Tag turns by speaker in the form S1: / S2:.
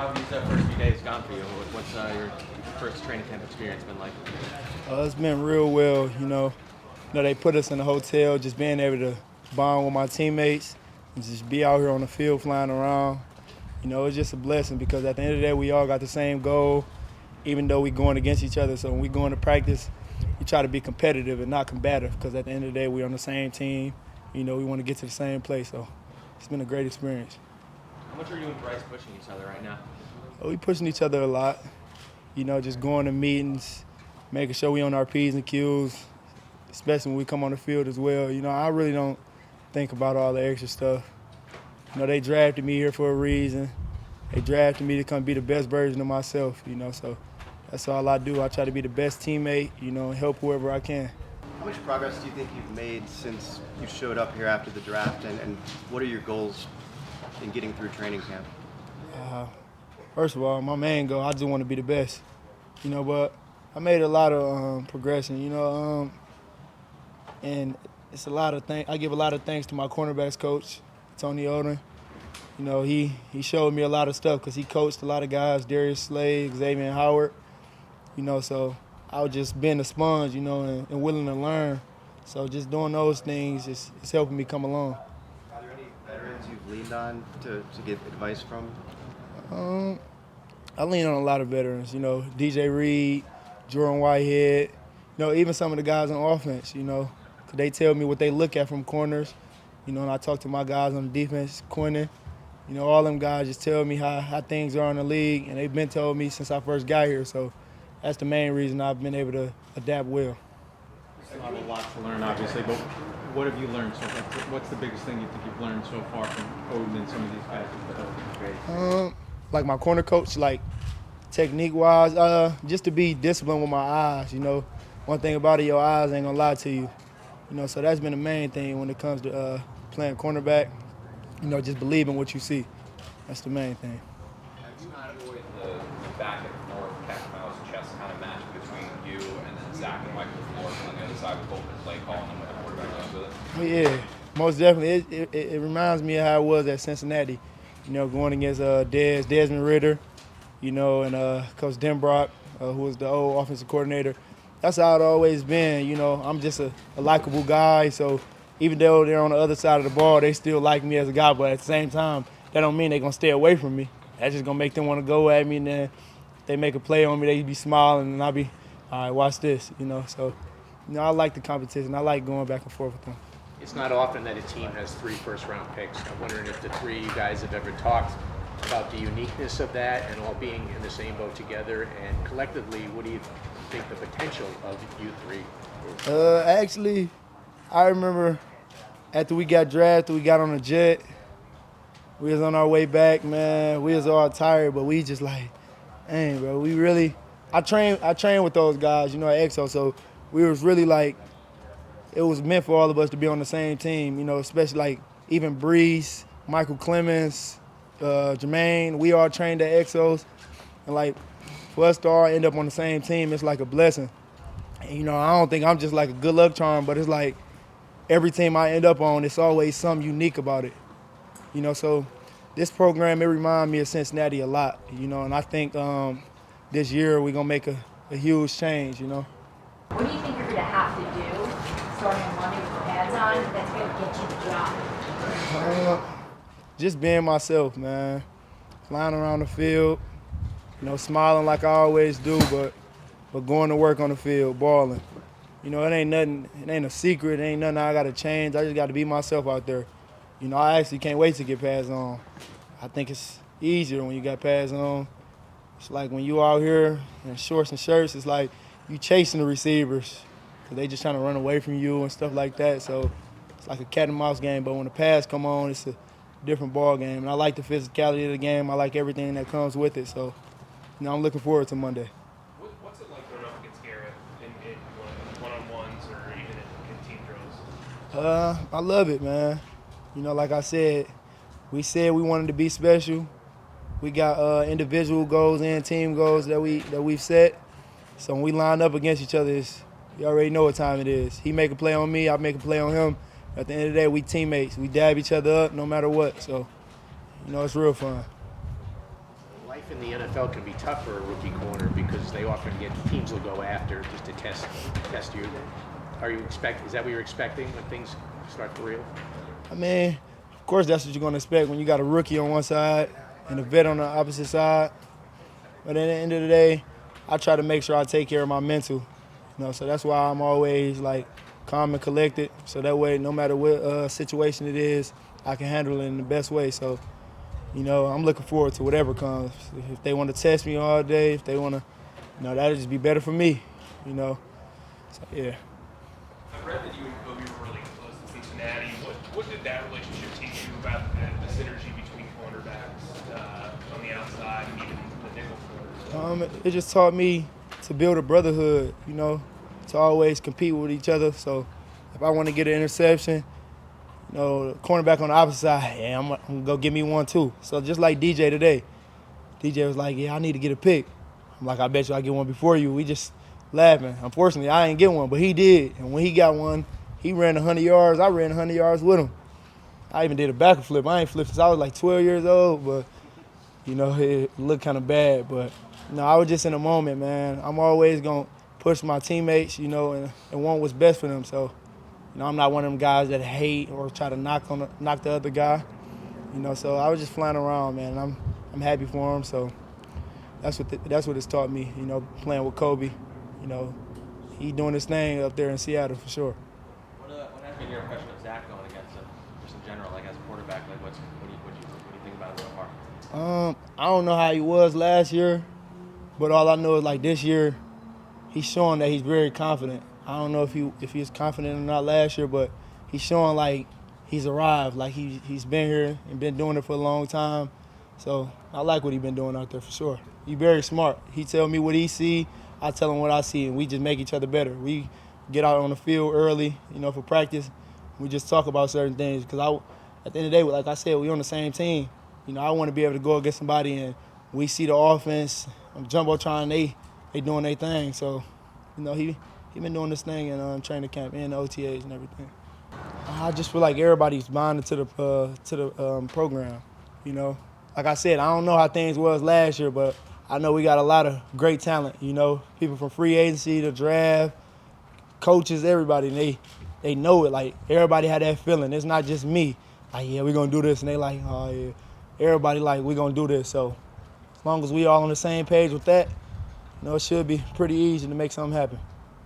S1: How have these first few days gone for you? What's your first training camp experience been like?
S2: It's been real well, they put us in a hotel, just being able to bond with my teammates and just be out here on the field flying around. It's just a blessing because at the end of the day, we all got the same goal, even though we're going against each other. So when we go into practice, we try to be competitive and not combative because at the end of the day, we're on the same team. We want to get to the same place. So it's been a great experience.
S1: How much are you and Bryce pushing each other right now?
S2: We pushing each other a lot, just going to meetings, making sure we on our P's and Q's, especially when we come on the field as well. I really don't think about all the extra stuff. They drafted me here for a reason. They drafted me to come be the best version of myself, so that's all I do. I try to be the best teammate, and help whoever I can.
S3: How much progress do you think you've made since you showed up here after the draft, and what are your goals in getting through training camp?
S2: First of all, my main goal, I just want to be the best, but I made a lot of progression, and it's a lot of I give a lot of thanks to my cornerbacks coach, Tony Oden. He showed me a lot of stuff because he coached a lot of guys, Darius Slade, Xavier Howard, so I was just being a sponge, and willing to learn. So just doing those things is helping me come along.
S3: Are there any veterans you've leaned on to get advice from?
S2: I lean on a lot of veterans, DJ Reed, Jordan Whitehead, even some of the guys on offense, 'cause they tell me what they look at from corners, and I talk to my guys on the defense corner. All them guys just tell me how things are in the league, and they've been telling me since I first got here, so that's the main reason I've been able to adapt well.
S4: You have a lot to learn, obviously, but what have you learned so far? What's the biggest thing you think you've learned so far from Oden and some of these guys?
S2: Like my corner coach, like technique-wise, just to be disciplined with my eyes, One thing about it, your eyes ain't gonna lie to you. So that's been the main thing when it comes to playing cornerback, just believe in what you see. That's the main thing.
S5: Have you enjoyed the back and forth, cat and mouse chess kind of match between you and then Zach and Michael Flores on the other side with both the play call and then with the quarterback goes with it?
S2: Yeah, most definitely. It reminds me of how it was at Cincinnati, going against Desmond Ritter, and Coach Denbrock, who was the old offensive coordinator. That's how it always been. I'm just a likable guy, so even though they're on the other side of the ball, they still like me as a guy, but at the same time, that don't mean they're going to stay away from me. That's just going to make them want to go at me, and then if they make a play on me, they be smiling, and I'll be, all right, watch this, So, I like the competition. I like going back and forth with them.
S6: It's not often that a team has 3 first-round picks. I'm wondering if the 3 of you guys have ever talked about the uniqueness of that and all being in the same boat together, and collectively, what do you think the potential of you 3 is?
S2: Actually, I remember after we got drafted, we got on a jet. We was on our way back, man. We was all tired, but we just like, dang, bro, we really – I trained with those guys, at EXO, so we was really like – it was meant for all of us to be on the same team, especially like even Brees, Michael Clemens, Jermaine. We all trained at EXOs. And like for us to all end up on the same team, it's like a blessing. And, I don't think I'm just like a good luck charm, but it's like every team I end up on, it's always something unique about it. So this program, it reminds me of Cincinnati a lot, and I think this year we're going to make a huge change,
S7: What do you think you're going to have to do starting on Monday with the pads on that's going to get you the job?
S2: Just being myself, man. Flying around the field, smiling like I always do, but going to work on the field, balling. It ain't nothing, it ain't a secret, it ain't nothing I got to change. I just got to be myself out there. I actually can't wait to get pads on. I think it's easier when you got pads on. It's like when you out here in shorts and shirts, it's like you chasing the receivers because they just trying to run away from you and stuff like that. So it's like a cat and mouse game, but when the pads come on, it's a different ball game. And I like the physicality of the game. I like everything that comes with it. So, I'm looking forward to Monday.
S8: What's it like going up against Garrett in one-on-ones or even in team drills?
S2: I love it, man. Like I said, we said we wanted to be special. We got individual goals and team goals that we've set. So when we line up against each other, you already know what time it is. He make a play on me, I make a play on him. At the end of the day, we teammates. We dab each other up no matter what. So, it's real fun.
S6: Life in the NFL can be tough for a rookie corner because they often get teams will go after just to test you. Is that what you're expecting when things start for real?
S2: I mean, of course that's what you're going to expect when you got a rookie on one side and a vet on the opposite side. But at the end of the day, I try to make sure I take care of my mental. So that's why I'm always like calm and collected. So that way, no matter what situation it is, I can handle it in the best way. So, I'm looking forward to whatever comes. If they want to test me all day, if they want to, that'll just be better for me. So yeah.
S8: I read that you and Kobe were really close in Cincinnati. What did that relationship teach you about the synergy between cornerbacks on the outside and even the nickel corners?
S2: It just taught me to build a brotherhood, to always compete with each other. So if I want to get an interception, the cornerback on the opposite side, yeah, I'm going to go get me one too. So just like DJ today. DJ was like, yeah, I need to get a pick. I'm like, I bet you I get one before you. We just laughing. Unfortunately, I ain't get one, but he did. And when he got one, he ran 100 yards. I ran 100 yards with him. I even did a back flip. I ain't flipped since I was like 12 years old, but, it looked kind of bad. But, I was just in a moment, man. I'm always going to push my teammates, and want what's best for them. So, I'm not one of them guys that hate or try to knock the other guy. So I was just flying around, man. And I'm happy for him. So that's what it's taught me, playing with Kobe. He doing his thing up there in Seattle for sure.
S1: What has been your impression of Zach going against him, just in general, like as a quarterback? Like, what do you think about him so far?
S2: I don't know how he was last year, but all I know is like this year, he's showing that he's very confident. I don't know if he was confident or not last year, but he's showing like he's arrived, like he's been here and been doing it for a long time. So I like what he's been doing out there for sure. He's very smart. He tell me what he see, I tell him what I see, and we just make each other better. We get out on the field early, for practice. We just talk about certain things because at the end of the day, like I said, we on the same team. I want to be able to go against somebody and we see the offense, Jumbotron, they doing their thing. So, he been doing this thing in training camp and the OTAs and everything. I just feel like everybody's bonded to the program. Like I said, I don't know how things was last year, but I know we got a lot of great talent. People from free agency, the draft, coaches, everybody. And they know it. Like everybody had that feeling. It's not just me. Like, yeah, we're gonna do this, and they like, oh yeah. Everybody like, we're gonna do this. So as long as we all on the same page with that, it should be pretty easy to make something happen.